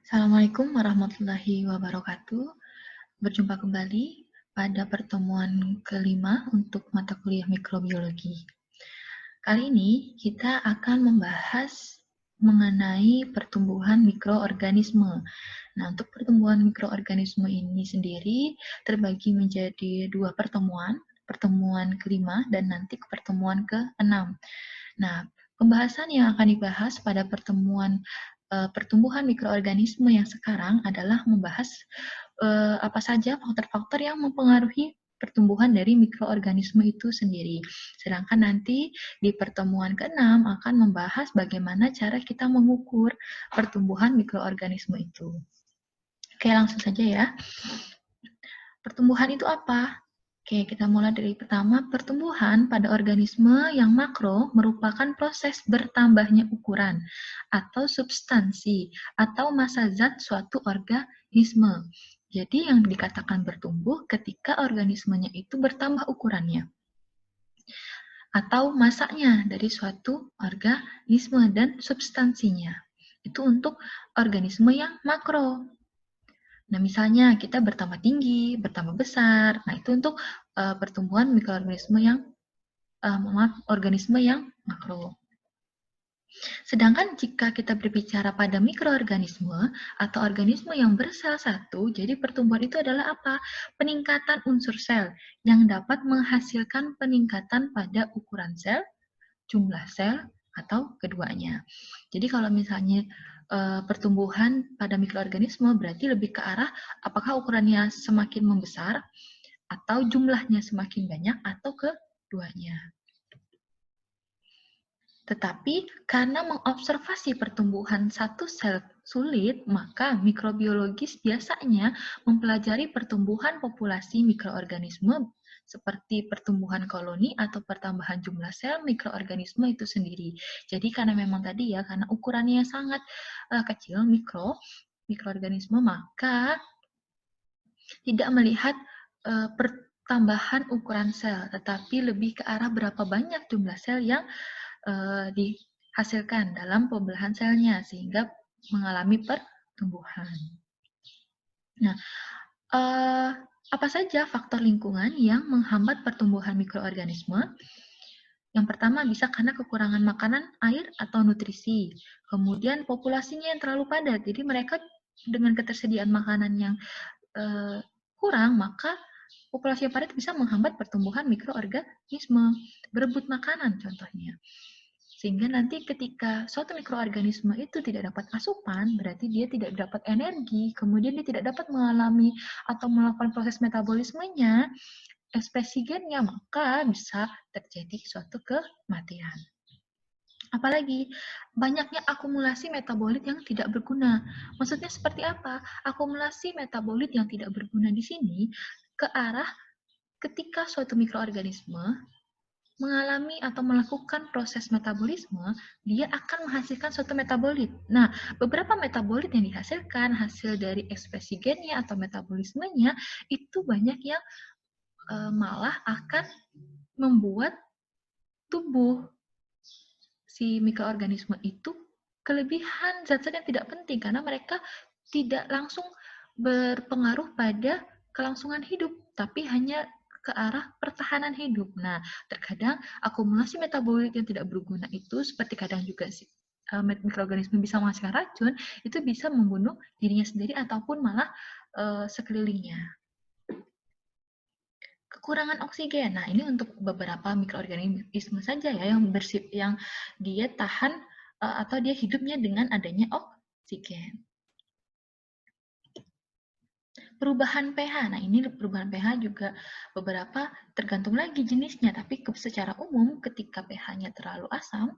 Assalamualaikum warahmatullahi wabarakatuh. Berjumpa kembali pada pertemuan kelima untuk mata kuliah mikrobiologi. Kali ini kita akan membahas mengenai pertumbuhan mikroorganisme. Nah, untuk pertumbuhan mikroorganisme ini sendiri terbagi menjadi dua pertemuan kelima dan nanti pertemuan ke-6. Nah, pembahasan yang akan dibahas pada pertumbuhan mikroorganisme yang sekarang adalah membahas apa saja faktor-faktor yang mempengaruhi pertumbuhan dari mikroorganisme itu sendiri. Sedangkan nanti di pertemuan ke-6 akan membahas bagaimana cara kita mengukur pertumbuhan mikroorganisme itu. Oke, langsung saja ya. Pertumbuhan itu apa? Oke, kita mulai dari pertama. Pertumbuhan pada organisme yang makro merupakan proses bertambahnya ukuran atau substansi atau massa zat suatu organisme. Jadi yang dikatakan bertumbuh ketika organismenya itu bertambah ukurannya atau masanya dari suatu organisme dan substansinya. Itu untuk organisme yang makro. Nah, misalnya kita bertambah tinggi, bertambah besar. Nah, itu untuk pertumbuhan mikroorganisme organisme yang makro. Sedangkan jika kita berbicara pada mikroorganisme atau organisme yang bersel satu, jadi pertumbuhan itu adalah apa? Peningkatan unsur sel yang dapat menghasilkan peningkatan pada ukuran sel, jumlah sel, atau keduanya. Jadi kalau misalnya pertumbuhan pada mikroorganisme berarti lebih ke arah apakah ukurannya semakin membesar atau jumlahnya semakin banyak atau keduanya. Tetapi karena mengobservasi pertumbuhan satu sel sulit, maka mikrobiologis biasanya mempelajari pertumbuhan populasi mikroorganisme seperti pertumbuhan koloni atau pertambahan jumlah sel mikroorganisme itu sendiri. Jadi karena memang tadi ya, karena ukurannya sangat kecil, mikroorganisme, maka tidak melihat pertambahan ukuran sel, tetapi lebih ke arah berapa banyak jumlah sel yang dihasilkan dalam pembelahan selnya sehingga mengalami pertumbuhan. Nah, apa saja faktor lingkungan yang menghambat pertumbuhan mikroorganisme? Yang pertama bisa karena kekurangan makanan, air, atau nutrisi. Kemudian populasinya yang terlalu padat, jadi mereka dengan ketersediaan makanan yang kurang, maka populasi yang padat bisa menghambat pertumbuhan mikroorganisme. Berebut makanan contohnya. Sehingga nanti ketika suatu mikroorganisme itu tidak dapat asupan, berarti dia tidak dapat energi, kemudian dia tidak dapat mengalami atau melakukan proses metabolismenya, ekspresi gennya, maka bisa terjadi suatu kematian. Apalagi banyaknya akumulasi metabolit yang tidak berguna. Maksudnya seperti apa? Akumulasi metabolit yang tidak berguna di sini ke arah ketika suatu mikroorganisme mengalami atau melakukan proses metabolisme, dia akan menghasilkan suatu metabolit. Nah, beberapa metabolit yang dihasilkan hasil dari ekspresi gennya atau metabolismenya itu banyak yang malah akan membuat tubuh si mikroorganisme itu kelebihan zat-zat yang tidak penting karena mereka tidak langsung berpengaruh pada kelangsungan hidup, tapi hanya ke arah pertahanan hidup. Nah, terkadang akumulasi metabolit yang tidak berguna itu seperti kadang juga mikroorganisme bisa menghasilkan racun, itu bisa membunuh dirinya sendiri ataupun malah sekelilingnya. Kekurangan oksigen. Nah, ini untuk beberapa mikroorganisme saja ya yang dia tahan atau dia hidupnya dengan adanya oksigen. Perubahan pH. Nah, ini perubahan pH juga beberapa tergantung lagi jenisnya, tapi secara umum ketika pH-nya terlalu asam,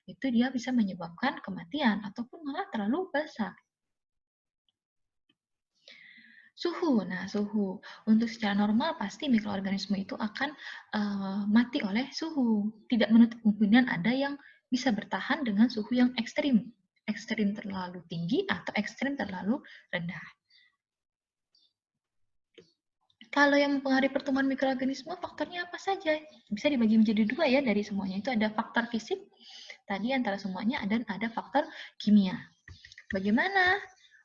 itu dia bisa menyebabkan kematian ataupun malah terlalu basa. Suhu. Nah, suhu. Untuk secara normal pasti mikroorganisme itu akan mati oleh suhu. Tidak menutup kemungkinan ada yang bisa bertahan dengan suhu yang ekstrim. Ekstrim terlalu tinggi atau ekstrim terlalu rendah. Kalau yang mempengaruhi pertumbuhan mikroorganisme, faktornya apa saja? Bisa dibagi menjadi dua ya dari semuanya. Itu ada faktor fisik, tadi antara semuanya, dan ada faktor kimia. Bagaimana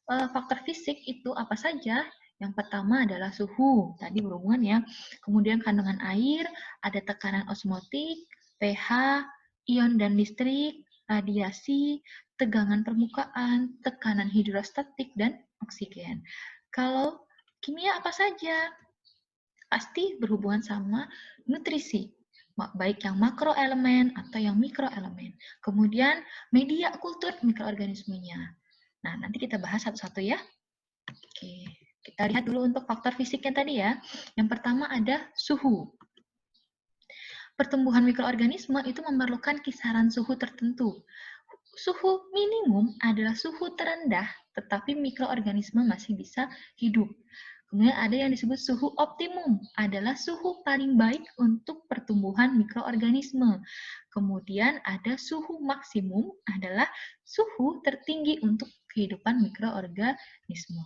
faktor fisik itu apa saja? Yang pertama adalah suhu, tadi berhubungan ya. Kemudian kandungan air, ada tekanan osmotik, pH, ion dan listrik, radiasi, tegangan permukaan, tekanan hidrostatik, dan oksigen. Kalau kimia apa saja? Pasti berhubungan sama nutrisi, baik yang makroelemen atau yang mikroelemen. Kemudian media kultur mikroorganismenya. Nah, nanti kita bahas satu-satu ya. Oke, kita lihat dulu untuk faktor fisiknya tadi ya. Yang pertama ada suhu. Pertumbuhan mikroorganisme itu memerlukan kisaran suhu tertentu. Suhu minimum adalah suhu terendah, tetapi mikroorganisme masih bisa hidup. Kemudian ada yang disebut suhu optimum, adalah suhu paling baik untuk pertumbuhan mikroorganisme. Kemudian ada suhu maksimum, adalah suhu tertinggi untuk kehidupan mikroorganisme.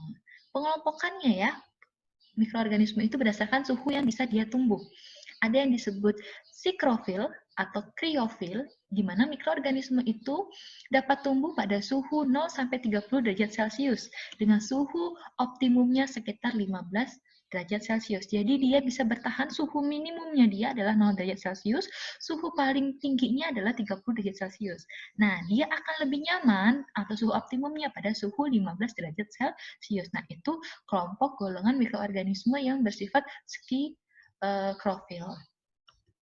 Pengelompokannya ya, mikroorganisme itu berdasarkan suhu yang bisa dia tumbuh. Ada yang disebut sikrofil atau kriofil, di mana mikroorganisme itu dapat tumbuh pada suhu 0-30 derajat Celcius dengan suhu optimumnya sekitar 15 derajat Celcius. Jadi dia bisa bertahan suhu minimumnya dia adalah 0 derajat Celcius, suhu paling tingginya adalah 30 derajat Celcius. Nah, dia akan lebih nyaman atau suhu optimumnya pada suhu 15 derajat Celcius. Nah, itu kelompok golongan mikroorganisme yang bersifat sikrofil.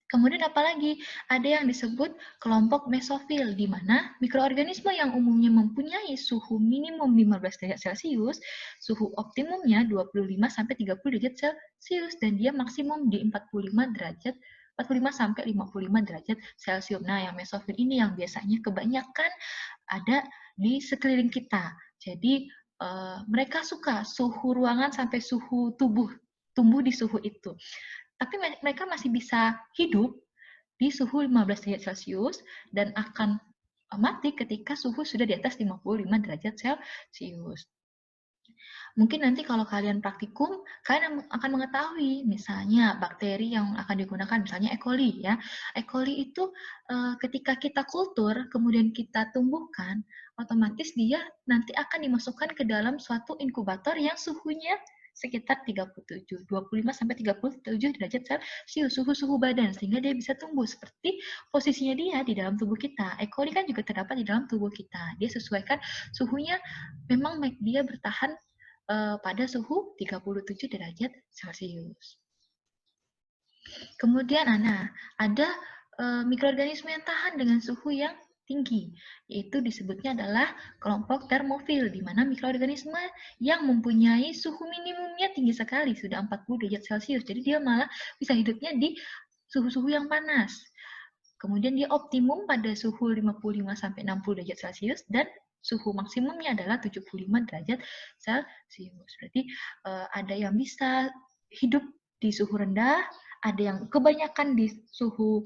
Kemudian apalagi ada yang disebut kelompok mesofil, di mana mikroorganisme yang umumnya mempunyai suhu minimum 15 derajat Celcius, suhu optimumnya 25-30 derajat Celcius, dan dia maksimum di 45 derajat 45-55 derajat Celcius. Nah, yang mesofil ini yang biasanya kebanyakan ada di sekeliling kita. Jadi mereka suka suhu ruangan sampai suhu tubuh tumbuh di suhu itu. Tapi mereka masih bisa hidup di suhu 15 derajat Celcius dan akan mati ketika suhu sudah di atas 55 derajat Celcius. Mungkin nanti kalau kalian praktikum, kalian akan mengetahui misalnya bakteri yang akan digunakan, misalnya E. coli ya. E. coli itu ketika kita kultur, kemudian kita tumbuhkan, otomatis dia nanti akan dimasukkan ke dalam suatu inkubator yang suhunya sekitar 25-37 derajat Celcius, suhu badan, sehingga dia bisa tumbuh seperti posisinya dia di dalam tubuh kita. E. coli kan juga terdapat di dalam tubuh kita. Dia sesuaikan suhunya, memang dia bertahan pada suhu 37 derajat Celcius. Kemudian ada mikroorganisme yang tahan dengan suhu yang tinggi, yaitu disebutnya adalah kelompok termofil, di mana mikroorganisme yang mempunyai suhu minimumnya tinggi sekali, sudah 40 derajat Celcius, jadi dia malah bisa hidupnya di suhu-suhu yang panas. Kemudian dia optimum pada suhu 55-60 derajat Celcius, dan suhu maksimumnya adalah 75 derajat Celcius. Berarti ada yang bisa hidup di suhu rendah, ada yang kebanyakan di suhu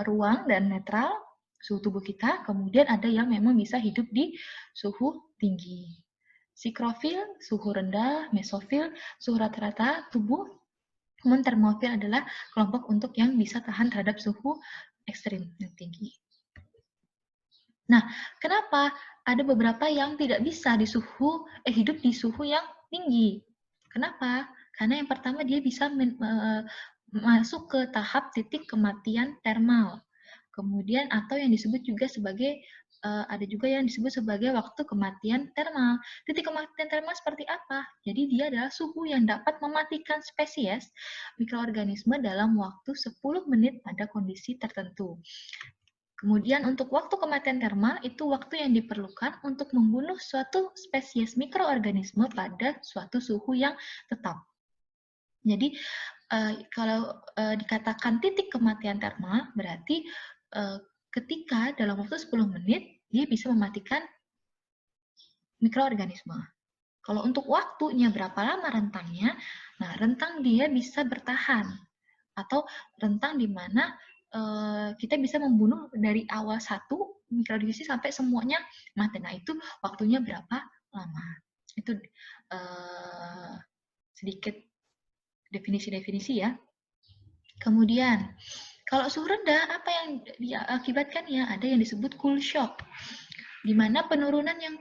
ruang dan netral, suhu tubuh kita, kemudian ada yang memang bisa hidup di suhu tinggi. Sikrofil, suhu rendah, mesofil, suhu rata-rata tubuh, kemudian termofil adalah kelompok untuk yang bisa tahan terhadap suhu ekstrim yang tinggi. Nah, kenapa ada beberapa yang tidak bisa hidup di suhu yang tinggi? Kenapa? Karena yang pertama dia bisa masuk ke tahap titik kematian termal. Kemudian atau yang disebut juga sebagai ada juga yang disebut sebagai waktu kematian termal. Titik kematian termal seperti apa? Jadi dia adalah suhu yang dapat mematikan spesies mikroorganisme dalam waktu 10 menit pada kondisi tertentu. Kemudian untuk waktu kematian termal itu waktu yang diperlukan untuk membunuh suatu spesies mikroorganisme pada suatu suhu yang tetap. Jadi kalau dikatakan titik kematian termal berarti ketika dalam waktu 10 menit dia bisa mematikan mikroorganisme. Kalau untuk waktunya berapa lama rentangnya, nah rentang dia bisa bertahan atau rentang di mana kita bisa membunuh dari awal satu mikroorganisme sampai semuanya mati. Nah, itu waktunya berapa lama. Itu sedikit definisi-definisi ya. Kemudian, kalau suhu rendah, apa yang diakibatkannya? Ada yang disebut cool shock, di mana penurunan yang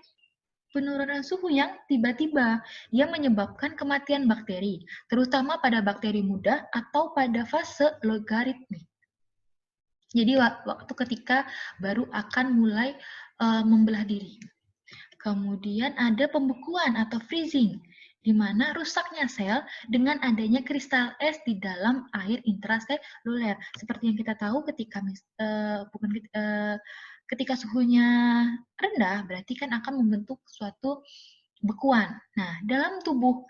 penurunan suhu yang tiba-tiba. Dia menyebabkan kematian bakteri, terutama pada bakteri muda atau pada fase logaritmik. Jadi waktu ketika baru akan mulai membelah diri. Kemudian ada pembekuan atau freezing, di mana rusaknya sel dengan adanya kristal es di dalam air intraseluler. Seperti yang kita tahu ketika suhunya rendah, berarti kan akan membentuk suatu bekuan. Nah, dalam tubuh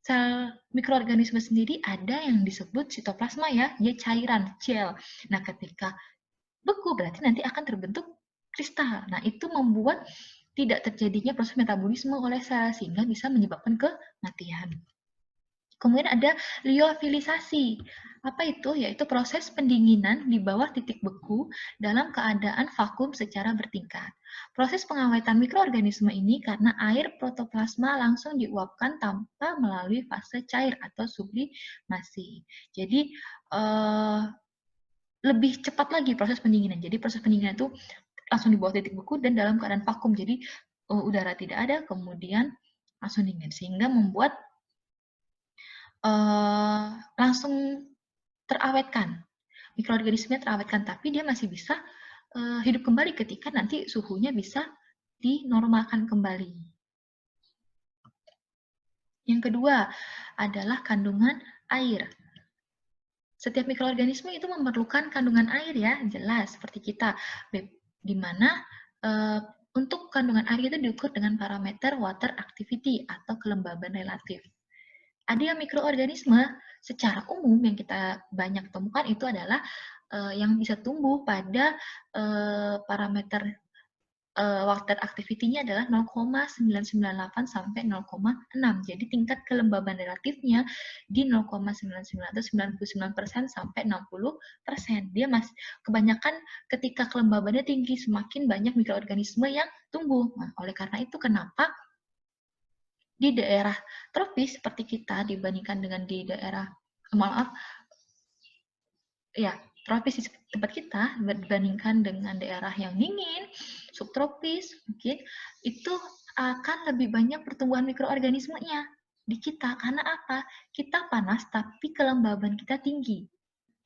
sel mikroorganisme sendiri ada yang disebut sitoplasma ya, dia cairan, gel. Nah, ketika beku berarti nanti akan terbentuk kristal. Nah, itu membuat tidak terjadinya proses metabolisme oleh sel sehingga bisa menyebabkan kematian. Kemudian ada lyofilisasi. Apa itu? Yaitu proses pendinginan di bawah titik beku dalam keadaan vakum secara bertingkat. Proses pengawetan mikroorganisme ini karena air protoplasma langsung diuapkan tanpa melalui fase cair atau sublimasi. Jadi, lebih cepat lagi proses pendinginan. Jadi, proses pendinginan itu langsung di bawah titik beku dan dalam keadaan vakum. Jadi, udara tidak ada, kemudian langsung dingin. Sehingga membuat langsung terawetkan. Mikroorganismenya terawetkan, tapi dia masih bisa hidup kembali ketika nanti suhunya bisa dinormalkan kembali. Yang kedua adalah kandungan air. Setiap mikroorganisme itu memerlukan kandungan air ya, jelas seperti kita. Di mana untuk kandungan air itu diukur dengan parameter water activity atau kelembaban relatif. Ada yang mikroorganisme secara umum yang kita banyak temukan itu adalah yang bisa tumbuh pada parameter water activity-nya adalah 0,998 sampai 0,6. Jadi tingkat kelembaban relatifnya di 0,99 atau 99% sampai 60%. Dia kebanyakan ketika kelembabannya tinggi semakin banyak mikroorganisme yang tumbuh. Nah, oleh karena itu kenapa di daerah tropis seperti kita dibandingkan dengan di daerah tropis di tempat kita dibandingkan dengan daerah yang dingin, subtropis mungkin itu akan lebih banyak pertumbuhan mikroorganismenya di kita. Karena apa? Kita panas tapi kelembaban kita tinggi.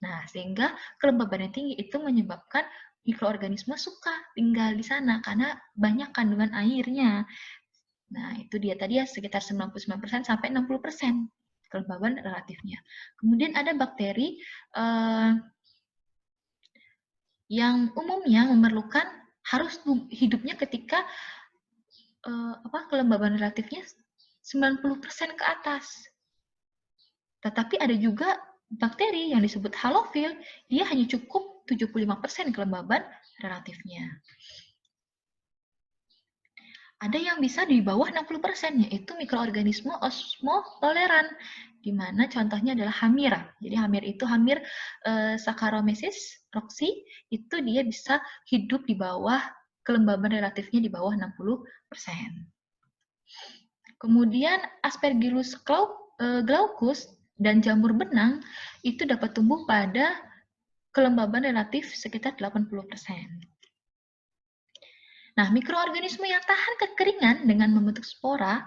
Nah, sehingga kelembabannya tinggi itu menyebabkan mikroorganisme suka tinggal di sana karena banyak kandungan airnya. Nah, itu dia tadi ya sekitar 99% sampai 60% kelembaban relatifnya. Kemudian ada bakteri yang umumnya memerlukan harus hidupnya ketika kelembaban relatifnya 90% ke atas. Tetapi ada juga bakteri yang disebut halofil, dia hanya cukup 75% kelembaban relatifnya. Ada yang bisa di bawah 60%, yaitu mikroorganisme osmotoleran, di mana contohnya adalah hamir. Jadi hamir itu Saccharomyces roxy, itu dia bisa hidup di bawah, kelembaban relatifnya di bawah 60%. Kemudian Aspergillus glaucus dan jamur benang itu dapat tumbuh pada kelembaban relatif sekitar 80%. Nah, mikroorganisme yang tahan kekeringan dengan membentuk spora,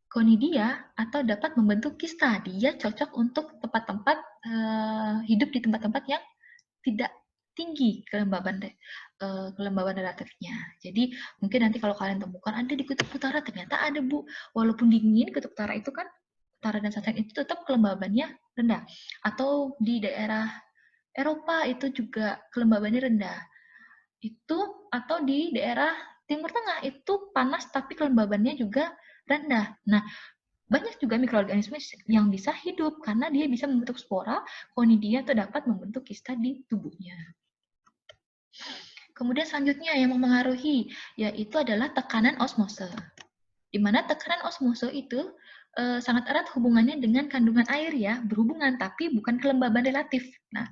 conidia, atau dapat membentuk kista. Dia cocok untuk tempat-tempat hidup di tempat-tempat yang tidak tinggi kelembaban relatifnya. Jadi mungkin nanti kalau kalian temukan ada di kutub utara, ternyata ada Bu. Walaupun dingin, kutub utara itu kan utara dan selatan itu tetap kelembabannya rendah. Atau di daerah Eropa itu juga kelembabannya rendah. Itu atau di daerah Timur Tengah itu panas tapi kelembabannya juga rendah. Nah, banyak juga mikroorganisme yang bisa hidup karena dia bisa membentuk spora, conidia, atau dapat membentuk kista di tubuhnya. Kemudian selanjutnya yang mempengaruhi yaitu adalah tekanan osmose. Di mana tekanan osmose itu sangat erat hubungannya dengan kandungan air ya, berhubungan tapi bukan kelembaban relatif. Nah,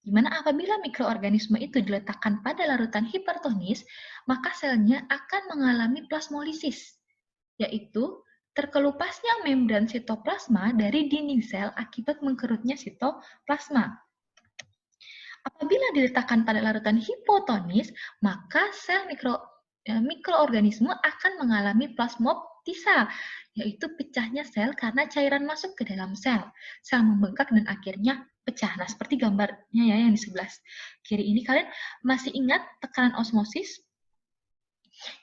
di mana apabila mikroorganisme itu diletakkan pada larutan hipertonis, maka selnya akan mengalami plasmolisis, yaitu terkelupasnya membran sitoplasma dari dinding sel akibat mengkerutnya sitoplasma. Apabila diletakkan pada larutan hipotonis, maka sel mikroorganisme akan mengalami plasmoptisa, yaitu pecahnya sel karena cairan masuk ke dalam sel. Sel membengkak dan akhirnya pecah. Nah, seperti gambarnya ya yang di sebelah kiri ini, kalian masih ingat tekanan osmosis?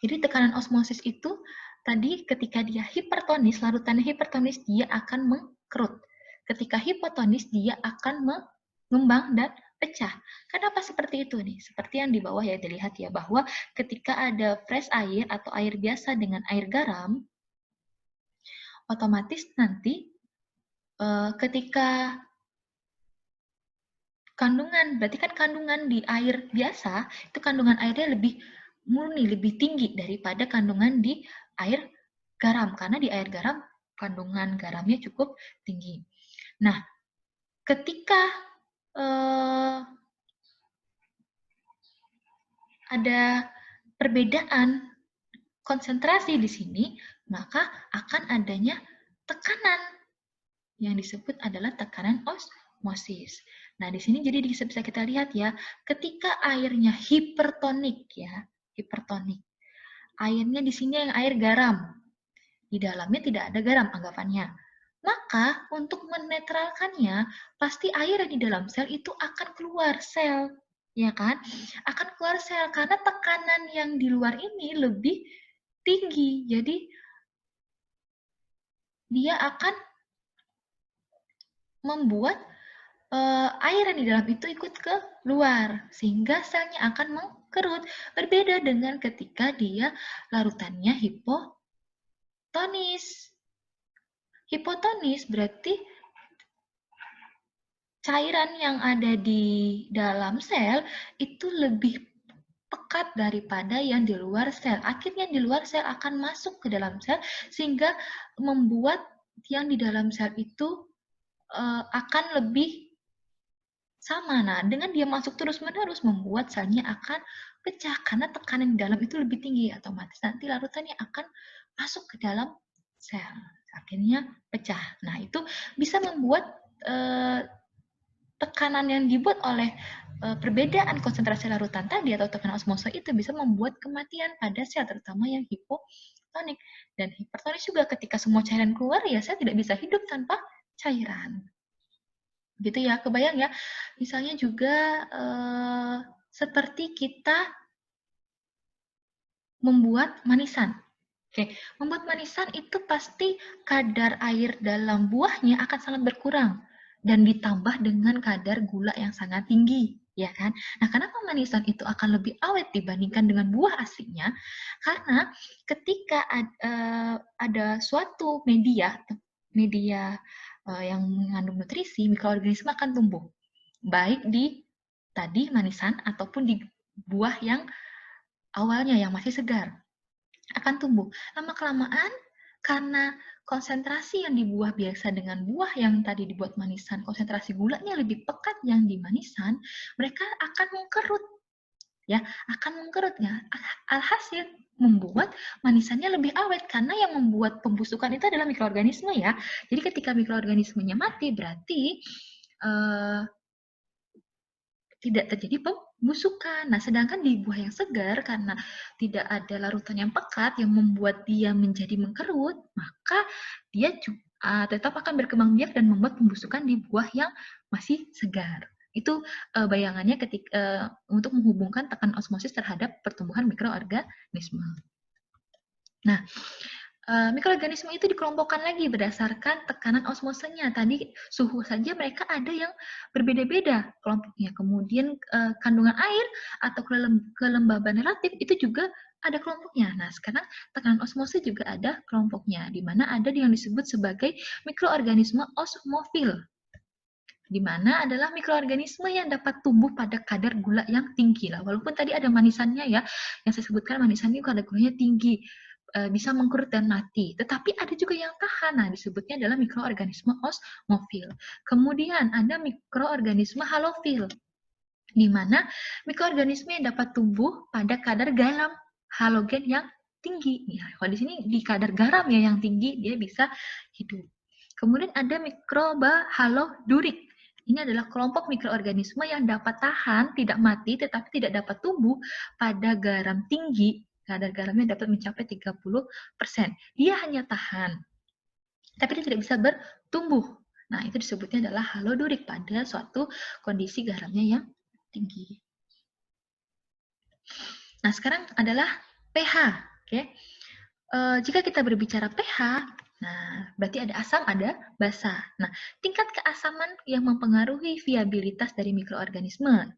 Jadi tekanan osmosis itu tadi ketika dia hipertonis, larutannya hipertonis, dia akan mengkerut. Ketika hipotonis, dia akan mengembang dan pecah. Kenapa seperti itu nih? Seperti yang di bawah ya dilihat ya, bahwa ketika ada fresh air atau air biasa dengan air garam, otomatis nanti ketika kandungan, berarti kan kandungan di air biasa, itu kandungan airnya lebih murni, lebih tinggi daripada kandungan di air garam. Karena di air garam, kandungan garamnya cukup tinggi. Nah, ketika ada perbedaan konsentrasi di sini, maka akan adanya tekanan yang disebut adalah tekanan osmosis. Nah, di sini jadi bisa kita lihat ya, ketika airnya hipertonik ya, hipertonik. Airnya di sini yang air garam. Di dalamnya tidak ada garam anggapannya. Maka untuk menetralkannya, pasti air yang di dalam sel itu akan keluar sel, ya kan? Akan keluar sel karena tekanan yang di luar ini lebih tinggi. Jadi dia akan membuat air yang di dalam itu ikut ke luar, sehingga selnya akan mengkerut. Berbeda dengan ketika dia larutannya hipotonis. Hipotonis berarti cairan yang ada di dalam sel itu lebih pekat daripada yang di luar sel. Akhirnya di luar sel akan masuk ke dalam sel, sehingga membuat yang di dalam sel itu akan lebih sama. Nah, dengan dia masuk terus-menerus membuat selnya akan pecah karena tekanan di dalam itu lebih tinggi. Otomatis nanti larutannya akan masuk ke dalam sel. Akhirnya pecah. Nah, itu bisa membuat tekanan yang dibuat oleh perbedaan konsentrasi larutan tadi atau tekanan osmosa itu bisa membuat kematian pada sel, terutama yang hipotonik. Dan hipertonik juga ketika semua cairan keluar, ya sel tidak bisa hidup tanpa cairan. Gitu ya, kebayang ya. Misalnya juga seperti kita membuat manisan. Oke, membuat manisan itu pasti kadar air dalam buahnya akan sangat berkurang dan ditambah dengan kadar gula yang sangat tinggi, ya kan? Nah, kenapa manisan itu akan lebih awet dibandingkan dengan buah aslinya? Karena ketika ada suatu media yang mengandung nutrisi, mikroorganisme akan tumbuh. Baik di tadi manisan ataupun di buah yang awalnya yang masih segar akan tumbuh. Lama-kelamaan karena konsentrasi yang di buah biasa dengan buah yang tadi dibuat manisan, konsentrasi gulanya lebih pekat yang di manisan, mereka akan mengkerut. Ya, akan mengkerutnya. Alhasil membuat manisannya lebih awet karena yang membuat pembusukan itu adalah mikroorganisme ya. Jadi ketika mikroorganismenya mati berarti tidak terjadi pembusukan. Nah, sedangkan di buah yang segar karena tidak ada larutan yang pekat yang membuat dia menjadi mengkerut, maka dia tetap akan berkembang biak dan membuat pembusukan di buah yang masih segar. Itu bayangannya ketika untuk menghubungkan tekanan osmosis terhadap pertumbuhan mikroorganisme. Nah, mikroorganisme itu dikelompokkan lagi berdasarkan tekanan osmosenya. Tadi suhu saja mereka ada yang berbeda-beda kelompoknya. Kemudian kandungan air atau kelembaban relatif itu juga ada kelompoknya. Nah, sekarang tekanan osmosis juga ada kelompoknya, di mana ada yang disebut sebagai mikroorganisme osmofil, di mana adalah mikroorganisme yang dapat tumbuh pada kadar gula yang tinggi lah. Walaupun tadi ada manisannya ya, yang saya sebutkan manisannya kadar gulanya tinggi, bisa mengkerut dan mati. Tetapi ada juga yang tahan. Nah, disebutnya adalah mikroorganisme osmofil. Kemudian ada mikroorganisme halofil, di mana mikroorganisme yang dapat tumbuh pada kadar garam halogen yang tinggi. Ya, kalau di sini di kadar garam ya yang tinggi dia bisa hidup. Kemudian ada mikroba halodurik. Ini adalah kelompok mikroorganisme yang dapat tahan, tidak mati, tetapi tidak dapat tumbuh pada garam tinggi kadar garamnya dapat mencapai 30%. Dia hanya tahan, tapi dia tidak bisa bertumbuh. Nah, itu disebutnya adalah halodurik pada suatu kondisi garamnya yang tinggi. Nah, sekarang adalah pH. Oke. Jika kita berbicara pH, nah, berarti ada asam, ada basa. Nah, tingkat keasaman yang mempengaruhi viabilitas dari mikroorganisme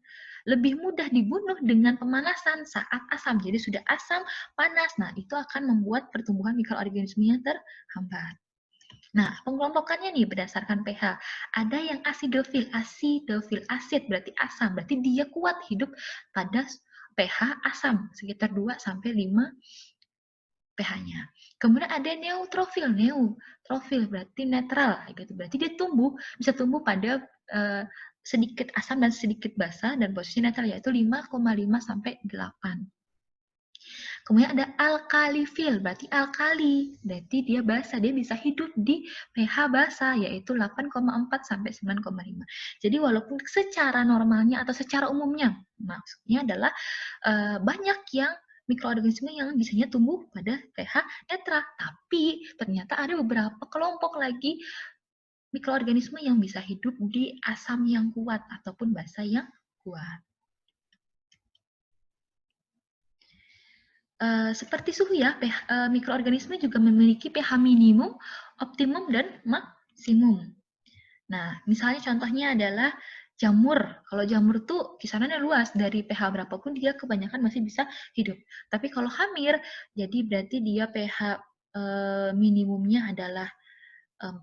lebih mudah dibunuh dengan pemanasan saat asam. Jadi sudah asam, panas, nah itu akan membuat pertumbuhan mikroorganismenya terhambat. Nah, pengelompokannya nih berdasarkan pH. Ada yang asidofil, asid berarti asam, berarti dia kuat hidup pada pH asam, sekitar 2 sampai 5 pH-nya. Kemudian ada neutrofil, berarti netral, gitu. Berarti dia bisa tumbuh pada sedikit asam dan sedikit basa dan posisi netral yaitu 5,5 sampai 8. Kemudian ada alkalifil, berarti alkali, berarti dia basa, dia bisa hidup di pH basa yaitu 8,4 sampai 9,5. Jadi walaupun secara normalnya atau secara umumnya, maksudnya adalah banyak yang mikroorganisme yang bisanya tumbuh pada pH netral, tapi ternyata ada beberapa kelompok lagi mikroorganisme yang bisa hidup di asam yang kuat ataupun basa yang kuat. Seperti suhu ya, mikroorganisme juga memiliki pH minimum, optimum, dan maksimum. Nah, misalnya contohnya adalah jamur. Kalau jamur tuh kisarannya luas, dari pH berapapun dia kebanyakan masih bisa hidup. Tapi kalau hamir, jadi berarti dia pH minimumnya adalah 4,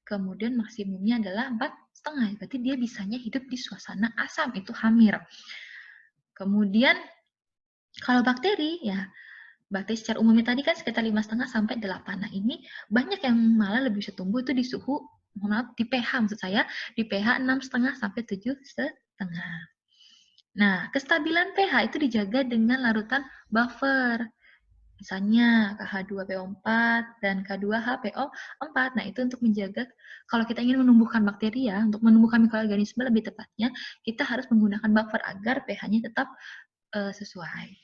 kemudian maksimumnya adalah 4,5. Berarti dia bisanya hidup di suasana asam, itu hamir. Kemudian kalau bakteri, ya bakteri secara umumnya tadi kan sekitar 5,5 sampai 8. Nah, ini banyak yang malah lebih bisa tumbuh itu di suhu, di pH maksud saya, di pH 6,5 sampai 7,5. Nah, kestabilan pH itu dijaga dengan larutan buffer. Misalnya KH2PO4 dan K2HPO4. Nah, itu untuk menjaga, kalau kita ingin menumbuhkan bakteri ya, untuk menumbuhkan mikroorganisme lebih tepatnya, kita harus menggunakan buffer agar pH-nya tetap sesuai.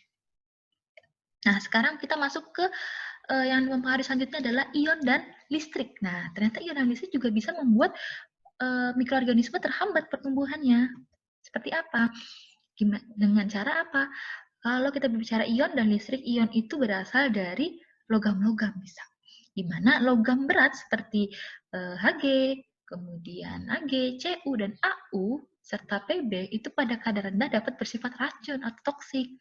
Nah, sekarang kita masuk ke yang mempengaruhi selanjutnya adalah ion dan listrik. Nah, ternyata ion dan listrik juga bisa membuat mikroorganisme terhambat pertumbuhannya. Seperti apa? Dengan cara apa? Kalau kita berbicara ion dan listrik, ion itu berasal dari logam-logam bisa. Di mana logam berat seperti Hg, kemudian Ag, Cu, dan Au, serta Pb itu pada kadar rendah dapat bersifat racun atau toksik.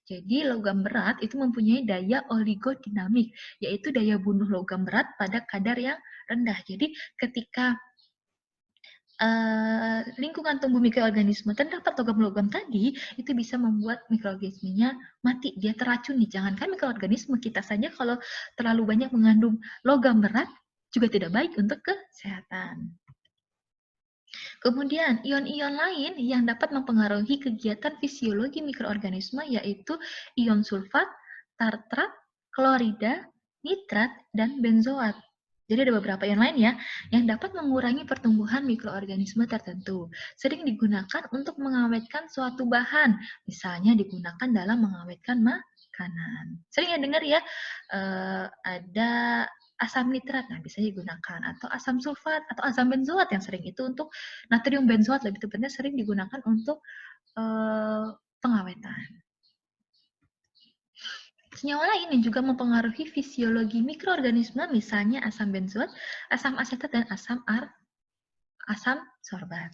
Jadi logam berat itu mempunyai daya oligodinamik, yaitu daya bunuh logam berat pada kadar yang rendah. Jadi ketika lingkungan tumbuh mikroorganisme terdapat logam-logam tadi, itu bisa membuat mikroorganismenya mati, dia teracuni. Jangankan mikroorganisme, kita saja kalau terlalu banyak mengandung logam berat, juga tidak baik untuk kesehatan. Kemudian, ion-ion lain yang dapat mempengaruhi kegiatan fisiologi mikroorganisme yaitu ion sulfat, tartrat, klorida, nitrat, dan benzoat. Jadi ada beberapa ion lain ya, yang dapat mengurangi pertumbuhan mikroorganisme tertentu. Sering digunakan untuk mengawetkan suatu bahan, misalnya digunakan dalam mengawetkan makanan. Sering ya dengar ya, ada asam nitrat, nah bisa digunakan, atau asam sulfat, atau asam benzoat yang sering itu untuk natrium benzoat, lebih tepatnya sering digunakan untuk pengawetan. Senyawa lain yang juga mempengaruhi fisiologi mikroorganisme, misalnya asam benzoat, asam asetat, dan asam sorbat.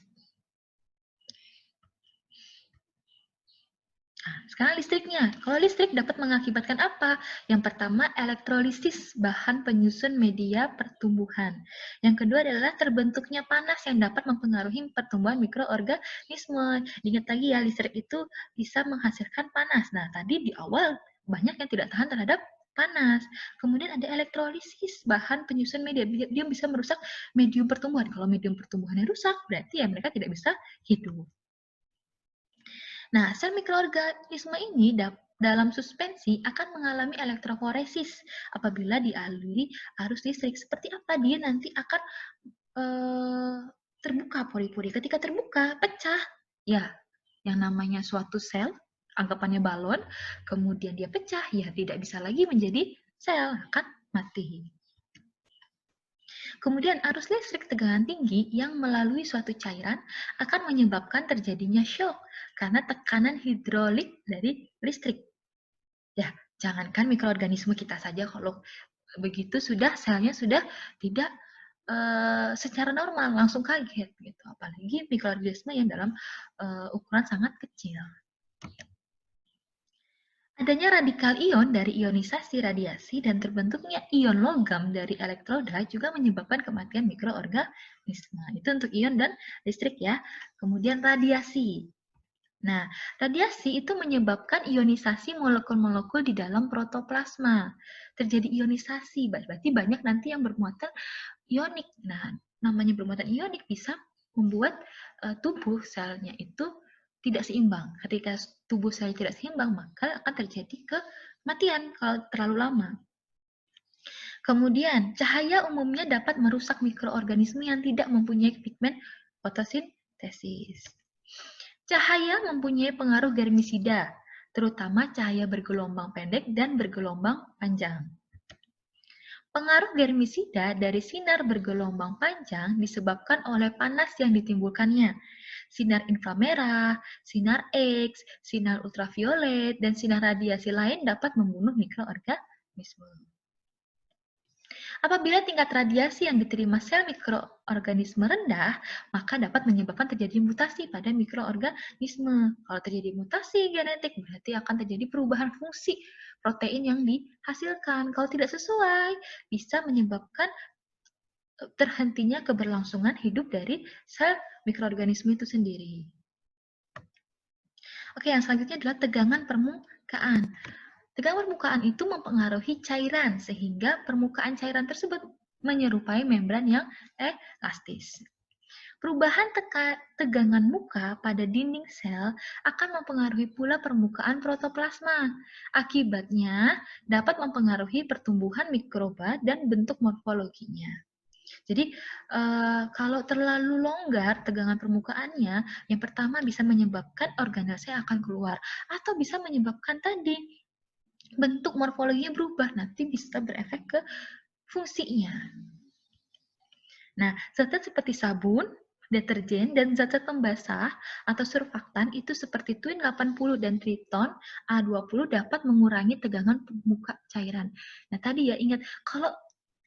Nah, sekarang listriknya. Kalau listrik dapat mengakibatkan apa? Yang pertama, elektrolisis bahan penyusun media pertumbuhan. Yang kedua adalah terbentuknya panas yang dapat mempengaruhi pertumbuhan mikroorganisme. Ingat lagi ya, listrik itu bisa menghasilkan panas. Nah, tadi di awal banyak yang tidak tahan terhadap panas. Kemudian ada elektrolisis bahan penyusun media. Dia bisa merusak medium pertumbuhan. Kalau medium pertumbuhannya rusak, berarti ya mereka tidak bisa hidup. Nah, sel mikroorganisme ini dalam suspensi akan mengalami elektroforesis apabila dialiri arus listrik. Seperti apa? Dia nanti akan terbuka pori-pori. Ketika terbuka, pecah. Ya, yang namanya suatu sel anggapannya balon, kemudian dia pecah, ya tidak bisa lagi menjadi sel, akan mati. Kemudian arus listrik tegangan tinggi yang melalui suatu cairan akan menyebabkan terjadinya shock karena tekanan hidrolik dari listrik. Ya, jangankan mikroorganisme kita saja, kalau begitu selnya sudah tidak secara normal, langsung kaget gitu. Apalagi mikroorganisme yang dalam ukuran sangat kecil. Adanya radikal ion dari ionisasi radiasi dan terbentuknya ion logam dari elektroda juga menyebabkan kematian mikroorganisme. Itu untuk ion dan listrik ya. Kemudian radiasi. Nah, radiasi itu menyebabkan ionisasi molekul-molekul di dalam protoplasma. Terjadi ionisasi, berarti banyak nanti yang bermuatan ionik. Nah, namanya bermuatan ionik bisa membuat tubuh selnya itu tidak seimbang. Ketika tubuh sel tidak seimbang, maka akan terjadi kematian kalau terlalu lama. Kemudian, cahaya umumnya dapat merusak mikroorganisme yang tidak mempunyai pigmen fotosintesis. Cahaya mempunyai pengaruh germisida, terutama cahaya bergelombang pendek dan bergelombang panjang. Pengaruh germisida dari sinar bergelombang panjang disebabkan oleh panas yang ditimbulkannya. Sinar inframerah, sinar X, sinar ultraviolet, dan sinar radiasi lain dapat membunuh mikroorganisme. Apabila tingkat radiasi yang diterima sel mikroorganisme rendah, maka dapat menyebabkan terjadi mutasi pada mikroorganisme. Kalau terjadi mutasi genetik, berarti akan terjadi perubahan fungsi protein yang dihasilkan. Kalau tidak sesuai, bisa menyebabkan terhentinya keberlangsungan hidup dari sel mikroorganisme itu sendiri. Oke, yang selanjutnya adalah tegangan permukaan. Tegangan permukaan itu mempengaruhi cairan, sehingga permukaan cairan tersebut menyerupai membran yang elastis. Perubahan tegangan muka pada dinding sel akan mempengaruhi pula permukaan protoplasma. Akibatnya, dapat mempengaruhi pertumbuhan mikroba dan bentuk morfologinya. Jadi, kalau terlalu longgar tegangan permukaannya, yang pertama bisa menyebabkan organelse akan keluar, atau bisa menyebabkan tadi bentuk morfologinya berubah, nanti bisa berefek ke fungsinya. Nah, zat-zat seperti sabun, deterjen, dan zat-zat pembasah atau surfaktan itu seperti Twin 80 dan Triton A20 dapat mengurangi tegangan muka cairan. Nah, tadi ya ingat, kalau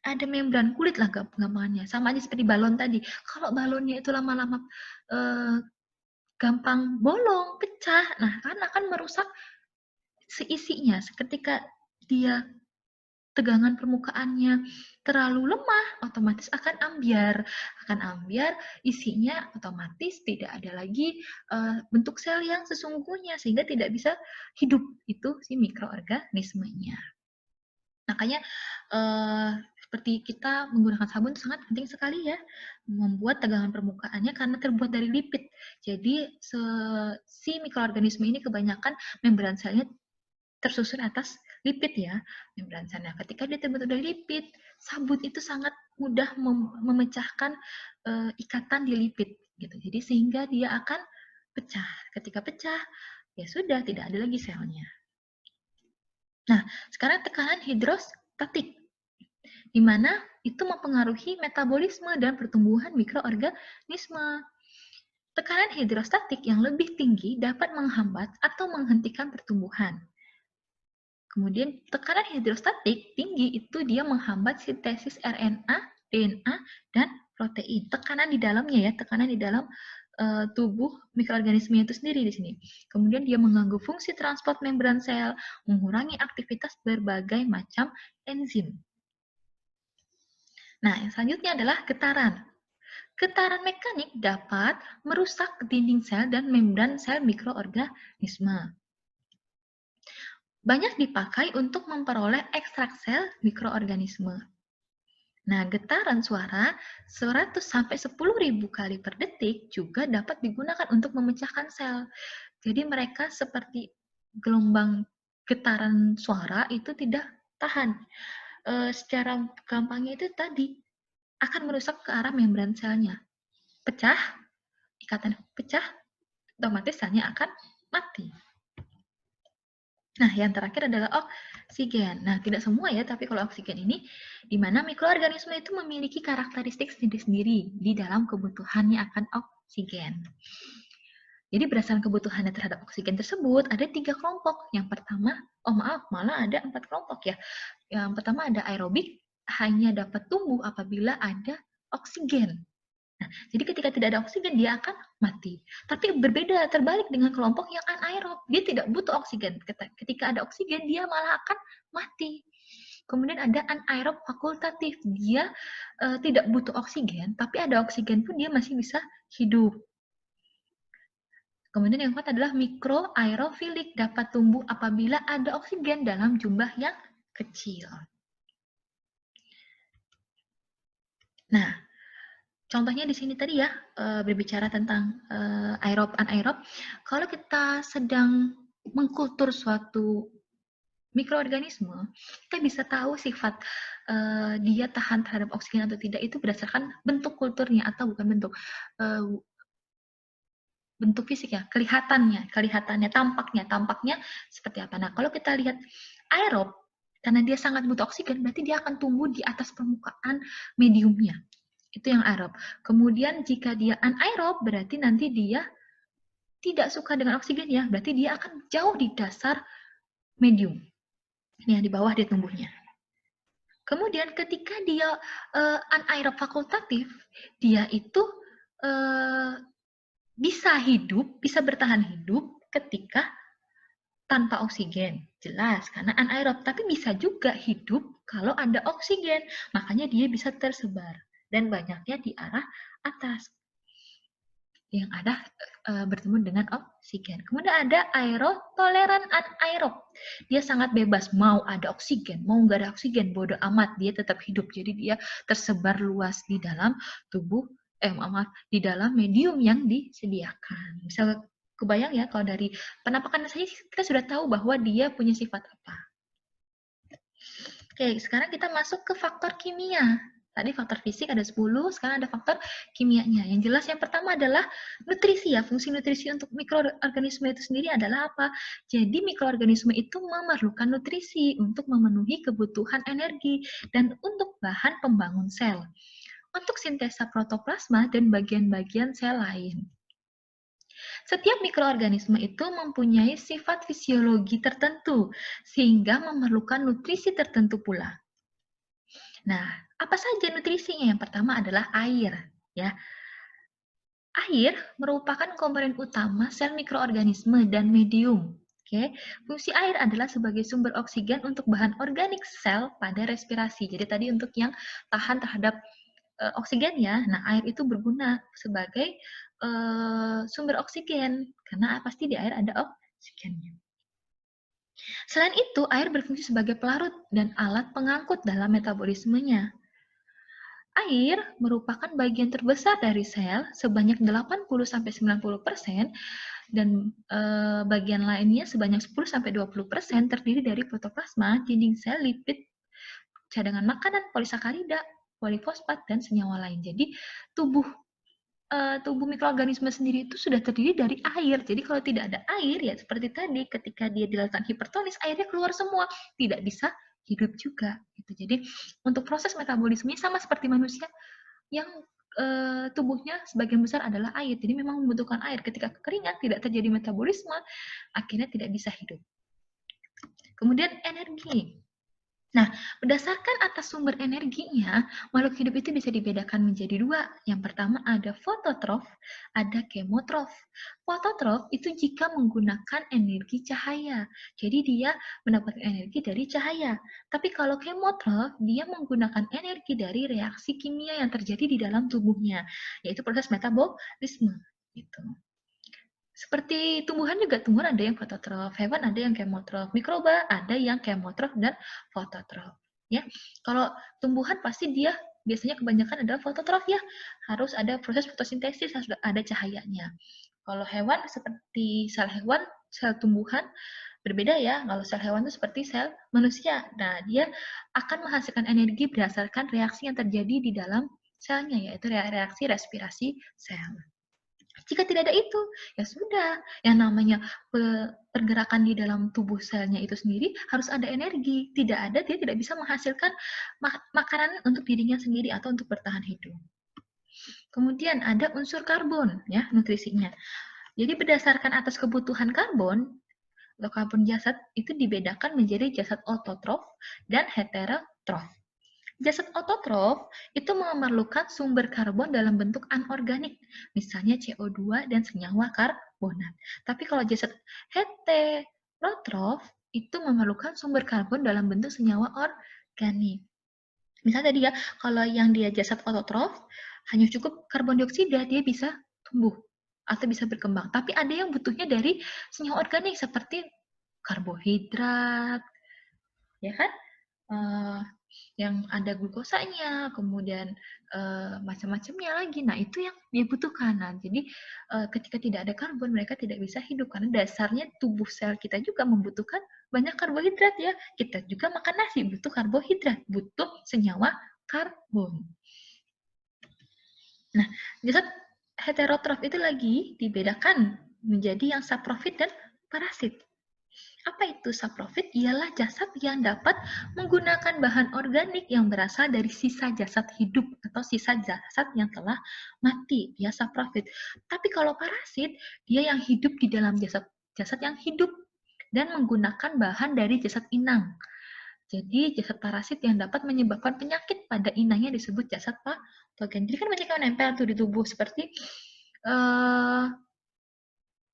ada membran kulit lah gampangannya, sama aja seperti balon tadi. Kalau balonnya itu lama-lama gampang bolong, pecah, nah kan akan merusak seisinya. Ketika dia tegangan permukaannya terlalu lemah, otomatis akan ambiar. Isinya otomatis tidak ada lagi bentuk sel yang sesungguhnya, sehingga tidak bisa hidup itu si mikroorganismenya. Makanya seperti kita menggunakan sabun itu sangat penting sekali ya, membuat tegangan permukaannya karena terbuat dari lipid. Jadi si mikroorganisme ini kebanyakan membran selnya tersusun atas lipid ya, membran selnya. Ketika dia terbentuk dari lipid, sabun itu sangat mudah memecahkan ikatan di lipid gitu. Jadi sehingga dia akan pecah. Ketika pecah, ya sudah tidak ada lagi selnya. Nah, sekarang tekanan hidrostatik, di mana itu mempengaruhi metabolisme dan pertumbuhan mikroorganisme. Tekanan hidrostatik yang lebih tinggi dapat menghambat atau menghentikan pertumbuhan. Kemudian tekanan hidrostatik tinggi itu dia menghambat sintesis RNA, DNA, dan protein. Tekanan di dalamnya ya, tekanan di dalam tubuh mikroorganisme itu sendiri di sini. Kemudian dia mengganggu fungsi transport membran sel, mengurangi aktivitas berbagai macam enzim. Nah, yang selanjutnya adalah getaran. Getaran mekanik dapat merusak dinding sel dan membran sel mikroorganisme. Banyak dipakai untuk memperoleh ekstrak sel mikroorganisme. Nah, getaran suara 100-10.000 kali per detik juga dapat digunakan untuk memecahkan sel. Jadi mereka seperti gelombang getaran suara itu tidak tahan. Secara gampangnya itu tadi akan merusak ke arah membran selnya. Pecah, ikatan pecah, otomatis selnya akan mati. Nah, yang terakhir adalah oksigen. Nah, tidak semua ya, tapi kalau oksigen ini, di mana mikroorganisme itu memiliki karakteristik sendiri-sendiri di dalam kebutuhannya akan oksigen. Jadi berdasarkan kebutuhannya terhadap oksigen tersebut, ada 3 kelompok. Yang pertama, malah ada 4 kelompok ya. Yang pertama ada aerobik, hanya dapat tumbuh apabila ada oksigen. Nah, jadi ketika tidak ada oksigen, dia akan mati. Tapi berbeda, terbalik dengan kelompok yang anaerob. Dia tidak butuh oksigen. Ketika ada oksigen, dia malah akan mati. Kemudian ada anaerob fakultatif. Dia tidak butuh oksigen, tapi ada oksigen pun dia masih bisa hidup. Kemudian yang keempat adalah mikroaerofilik, dapat tumbuh apabila ada oksigen dalam jumlah yang kecil. Nah, contohnya di sini tadi ya, berbicara tentang aerob, anaerob. Kalau kita sedang mengkultur suatu mikroorganisme, kita bisa tahu sifat dia tahan terhadap oksigen atau tidak itu berdasarkan bentuk kulturnya atau bukan bentuk. Bentuk fisik ya, kelihatannya, tampaknya seperti apa. Nah, kalau kita lihat aerob, karena dia sangat butuh oksigen, berarti dia akan tumbuh di atas permukaan mediumnya. Itu yang aerob. Kemudian jika dia anaerob, berarti nanti dia tidak suka dengan oksigen ya, berarti dia akan jauh di dasar medium. Ini di bawah dia tumbuhnya. Kemudian ketika dia anaerob fakultatif, dia itu bisa hidup, bisa bertahan hidup ketika tanpa oksigen. Jelas, karena anaerob. Tapi bisa juga hidup kalau ada oksigen. Makanya dia bisa tersebar. Dan banyaknya di arah atas. Yang ada bertemu dengan oksigen. Kemudian ada aerotoleran anaerob. Dia sangat bebas. Mau ada oksigen, mau nggak ada oksigen, bodo amat. Dia tetap hidup. Jadi dia tersebar luas di dalam tubuh di dalam medium yang disediakan. Misal kebayang ya kalau dari penampakan saja kita sudah tahu bahwa dia punya sifat apa. Oke, sekarang kita masuk ke faktor kimia. Tadi faktor fisik ada 10, sekarang ada faktor kimianya. Yang jelas yang pertama adalah nutrisi ya. Fungsi nutrisi untuk mikroorganisme itu sendiri adalah apa? Jadi mikroorganisme itu memerlukan nutrisi untuk memenuhi kebutuhan energi dan untuk bahan pembangun sel, untuk sintesa protoplasma dan bagian-bagian sel lain. Setiap mikroorganisme itu mempunyai sifat fisiologi tertentu, sehingga memerlukan nutrisi tertentu pula. Nah, apa saja nutrisinya? Yang pertama adalah air. Ya. Air merupakan komponen utama sel mikroorganisme dan medium. Oke, fungsi air adalah sebagai sumber oksigen untuk bahan organik sel pada respirasi. Jadi tadi untuk yang tahan terhadap oksigen ya. Nah, air itu berguna sebagai sumber oksigen karena pasti di air ada oksigennya. Selain itu, air berfungsi sebagai pelarut dan alat pengangkut dalam metabolismenya. Air merupakan bagian terbesar dari sel sebanyak 80-90% dan bagian lainnya sebanyak 10-20% terdiri dari protoplasma, dinding sel, lipid, cadangan makanan, polisakarida, polifosfat, dan senyawa lain. Jadi tubuh mikroorganisme sendiri itu sudah terdiri dari air. Jadi kalau tidak ada air, ya seperti tadi, ketika dia dilakukan hipertonis, airnya keluar semua, tidak bisa hidup juga. Gitu. Jadi untuk proses metabolismenya sama seperti manusia, yang tubuhnya sebagian besar adalah air. Jadi memang membutuhkan air. Ketika kekeringan, tidak terjadi metabolisme, akhirnya tidak bisa hidup. Kemudian energi. Nah, berdasarkan atas sumber energinya, makhluk hidup itu bisa dibedakan menjadi dua. Yang pertama ada fototrof, ada kemotrof. Fototrof itu jika menggunakan energi cahaya. Jadi dia mendapatkan energi dari cahaya. Tapi kalau kemotrof, dia menggunakan energi dari reaksi kimia yang terjadi di dalam tubuhnya, yaitu proses metabolisme. Gitu. Seperti tumbuhan juga, tumbuhan ada yang fototrof, hewan ada yang kemotrof, mikroba ada yang kemotrof dan fototrof. Ya, kalau tumbuhan pasti dia biasanya kebanyakan adalah fototrof ya, harus ada proses fotosintesis, harus ada cahayanya. Kalau hewan seperti sel hewan, sel tumbuhan berbeda ya. Kalau sel hewan itu seperti sel manusia. Nah, dia akan menghasilkan energi berdasarkan reaksi yang terjadi di dalam selnya, yaitu reaksi respirasi sel. Jika tidak ada itu, ya sudah, yang namanya pergerakan di dalam tubuh selnya itu sendiri harus ada energi. Tidak ada, dia tidak bisa menghasilkan makanan untuk dirinya sendiri atau untuk bertahan hidup. Kemudian ada unsur karbon, ya, nutrisinya. Jadi berdasarkan atas kebutuhan karbon, atau karbon jasad itu dibedakan menjadi jasad autotrof dan heterotrof. Jasad autotrof itu memerlukan sumber karbon dalam bentuk anorganik, misalnya CO2 dan senyawa karbonat. Tapi kalau jasad heterotrof itu memerlukan sumber karbon dalam bentuk senyawa organik. Misalnya tadi ya, kalau yang dia jasad autotrof, hanya cukup karbon dioksida, dia bisa tumbuh atau bisa berkembang. Tapi ada yang butuhnya dari senyawa organik seperti karbohidrat, ya kan? Yang ada glukosanya, kemudian macam-macamnya lagi. Nah, itu yang dia butuhkan. Nah, jadi ketika tidak ada karbon, mereka tidak bisa hidup karena dasarnya tubuh sel kita juga membutuhkan banyak karbohidrat ya. Kita juga makan nasi butuh karbohidrat, butuh senyawa karbon. Nah, jasad heterotrof itu lagi dibedakan menjadi yang saprofit dan parasit. Apa itu saprofit? Ialah jasad yang dapat menggunakan bahan organik yang berasal dari sisa jasad hidup atau sisa jasad yang telah mati. Dia saprofit. Tapi kalau parasit, dia yang hidup di dalam jasad yang hidup dan menggunakan bahan dari jasad inang. Jadi jasad parasit yang dapat menyebabkan penyakit pada inangnya disebut jasad patogen. Jadi kan banyak yang nempel tuh di tubuh seperti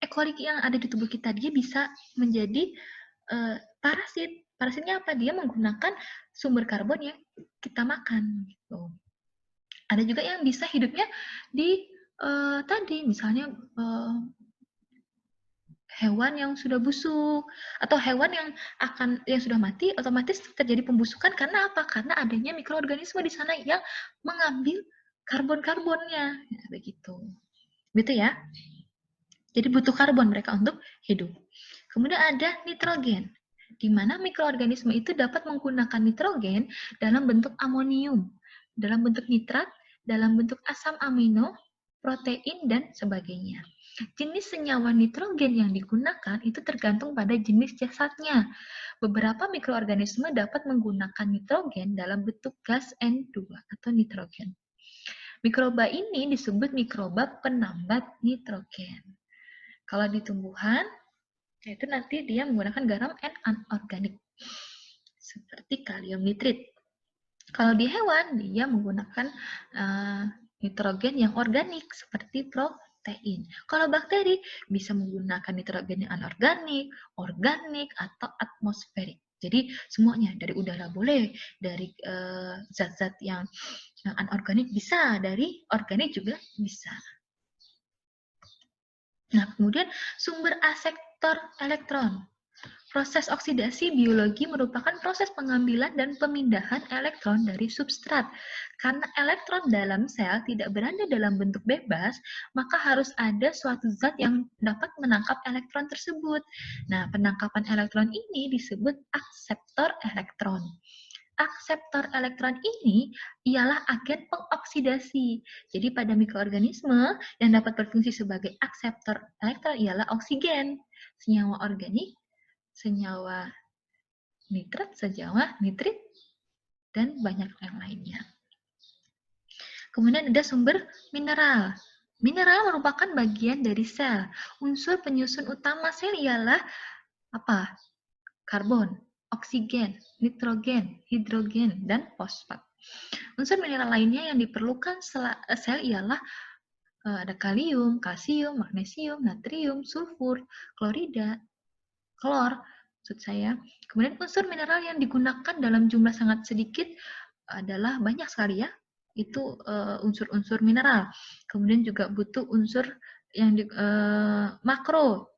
E. coli yang ada di tubuh kita, dia bisa menjadi parasit. Parasitnya apa? Dia menggunakan sumber karbon yang kita makan. Gitu. Ada juga yang bisa hidupnya di tadi, misalnya hewan yang sudah busuk atau hewan yang sudah mati, otomatis terjadi pembusukan karena apa? Karena adanya mikroorganisme di sana yang mengambil karbon-karbonnya, ya, begitu. Gitu ya. Jadi butuh karbon mereka untuk hidup. Kemudian ada nitrogen, di mana mikroorganisme itu dapat menggunakan nitrogen dalam bentuk amonium, dalam bentuk nitrat, dalam bentuk asam amino, protein, dan sebagainya. Jenis senyawa nitrogen yang digunakan itu tergantung pada jenis jasadnya. Beberapa mikroorganisme dapat menggunakan nitrogen dalam bentuk gas N2 atau nitrogen. Mikroba ini disebut mikroba penambat nitrogen. Kalau di tumbuhan, itu nanti dia menggunakan garam anorganik, seperti kalium nitrit. Kalau di hewan, dia menggunakan nitrogen yang organik, seperti protein. Kalau bakteri, bisa menggunakan nitrogen yang anorganik, organik, atau atmosferik. Jadi semuanya, dari udara boleh, dari zat-zat yang anorganik bisa, dari organik juga bisa. Nah, kemudian sumber aseptor elektron. Proses oksidasi biologi merupakan proses pengambilan dan pemindahan elektron dari substrat. Karena elektron dalam sel tidak berada dalam bentuk bebas, maka harus ada suatu zat yang dapat menangkap elektron tersebut. Nah, penangkapan elektron ini disebut akseptor elektron. Akseptor elektron ini ialah agen pengoksidasi. Jadi pada mikroorganisme yang dapat berfungsi sebagai akseptor elektron ialah oksigen, senyawa organik, senyawa nitrat, senyawa nitrit, dan banyak yang lainnya. Kemudian ada sumber mineral. Mineral merupakan bagian dari sel. Unsur penyusun utama sel ialah apa? Karbon, oksigen, nitrogen, hidrogen, dan fosfat. Unsur mineral lainnya yang diperlukan sel ialah ada kalium, kalsium, magnesium, natrium, sulfur, klorida, klor, maksud saya. Kemudian unsur mineral yang digunakan dalam jumlah sangat sedikit adalah banyak sekali ya. Itu unsur-unsur mineral. Kemudian juga butuh unsur yang makro.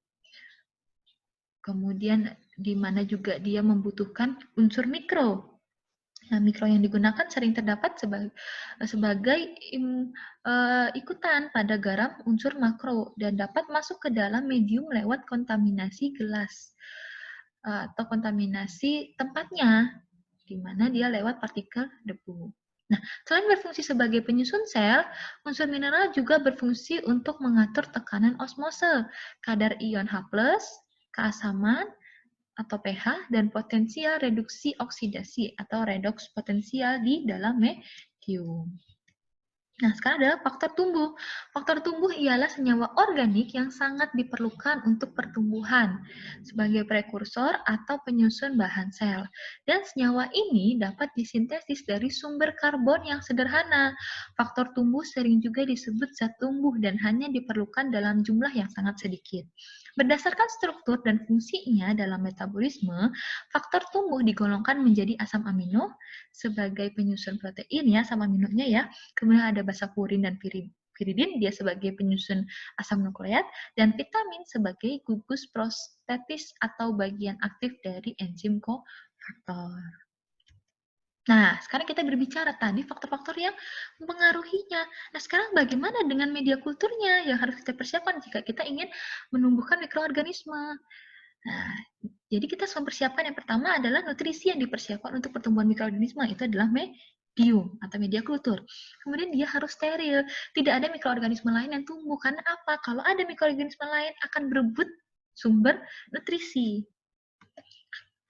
Kemudian di mana juga dia membutuhkan unsur mikro. Nah, mikro yang digunakan sering terdapat sebagai ikutan pada garam unsur makro dan dapat masuk ke dalam medium lewat kontaminasi gelas atau kontaminasi tempatnya, di mana dia lewat partikel debu. Nah, selain berfungsi sebagai penyusun sel, unsur mineral juga berfungsi untuk mengatur tekanan osmose, kadar ion H+, keasaman atau pH, dan potensial reduksi oksidasi atau redoks potensial di dalam medium. Nah, sekarang adalah faktor tumbuh. Faktor tumbuh ialah senyawa organik yang sangat diperlukan untuk pertumbuhan sebagai prekursor atau penyusun bahan sel. Dan senyawa ini dapat disintesis dari sumber karbon yang sederhana. Faktor tumbuh sering juga disebut zat tumbuh dan hanya diperlukan dalam jumlah yang sangat sedikit. Berdasarkan struktur dan fungsinya dalam metabolisme, faktor tumbuh digolongkan menjadi asam amino sebagai penyusun protein ya, asam aminonya ya. Kemudian ada basapurin dan piridin, dia sebagai penyusun asam nukleat, dan vitamin sebagai gugus prostetis atau bagian aktif dari enzim kofaktor. Nah, sekarang kita berbicara tadi faktor-faktor yang mempengaruhinya. Nah, sekarang bagaimana dengan media kulturnya yang harus kita persiapkan jika kita ingin menumbuhkan mikroorganisme? Nah, jadi kita harus mempersiapkan yang pertama adalah nutrisi yang dipersiapkan untuk pertumbuhan mikroorganisme, itu adalah medium atau media kultur. Kemudian dia harus steril, tidak ada mikroorganisme lain yang tumbuh. Karena apa? Kalau ada mikroorganisme lain akan berebut sumber nutrisi.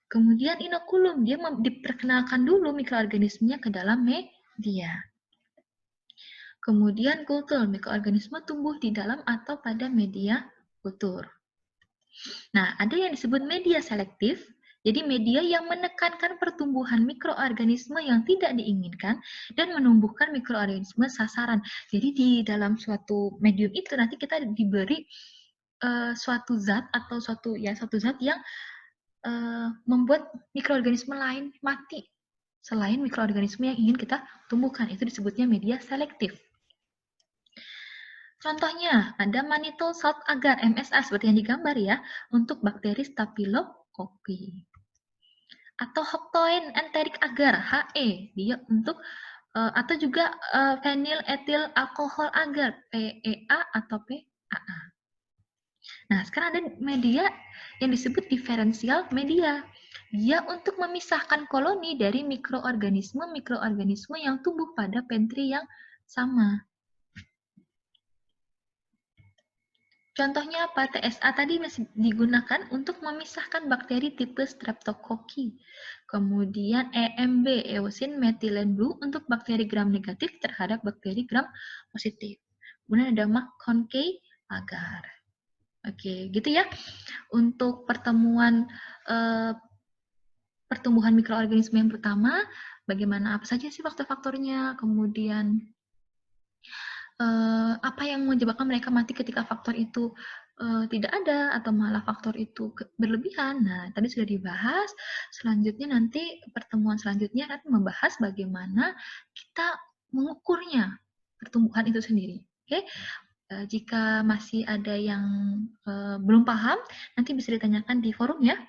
Kemudian inokulum, dia diperkenalkan dulu mikroorganismenya ke dalam media. Kemudian kultur, mikroorganisme tumbuh di dalam atau pada media kultur. Nah, ada yang disebut media selektif, jadi media yang menekankan pertumbuhan mikroorganisme yang tidak diinginkan dan menumbuhkan mikroorganisme sasaran. Jadi di dalam suatu medium itu nanti kita diberi suatu zat atau suatu zat yang membuat mikroorganisme lain mati selain mikroorganisme yang ingin kita tumbuhkan. Itu disebutnya media selektif. Contohnya, ada mannitol salt agar, MSA, seperti yang digambar ya, untuk bakteri Staphylococcus. Atau hoptoen enteric agar, HE, dia untuk atau juga phenyl ethyl alkohol agar, PEA atau PAA. Nah, sekarang ada media yang disebut diferensial media. Dia untuk memisahkan koloni dari mikroorganisme yang tumbuh pada pantry yang sama. Contohnya apa? TSA tadi masih digunakan untuk memisahkan bakteri tipe Streptococcus. Kemudian EMB, Eosin Methylene Blue, untuk bakteri gram negatif terhadap bakteri gram positif. Kemudian ada McConkey agar. Oke, gitu ya. Untuk pertumbuhan mikroorganisme yang pertama, bagaimana apa saja sih faktor-faktornya, kemudian apa yang menyebabkan mereka mati ketika faktor itu tidak ada atau malah faktor itu berlebihan. Nah, tadi sudah dibahas. Selanjutnya nanti pertemuan selanjutnya akan membahas bagaimana kita mengukurnya pertumbuhan itu sendiri. Oke? Jika masih ada yang belum paham, nanti bisa ditanyakan di forum ya.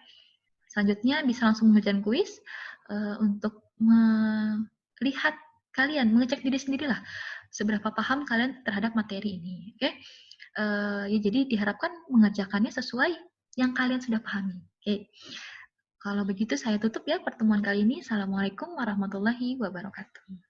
Selanjutnya bisa langsung mengerjakan kuis untuk melihat kalian, mengecek diri sendirilah seberapa paham kalian terhadap materi ini. Oke? Ya, jadi diharapkan mengerjakannya sesuai yang kalian sudah pahami. Oke? Kalau begitu saya tutup ya pertemuan kali ini. Assalamualaikum warahmatullahi wabarakatuh.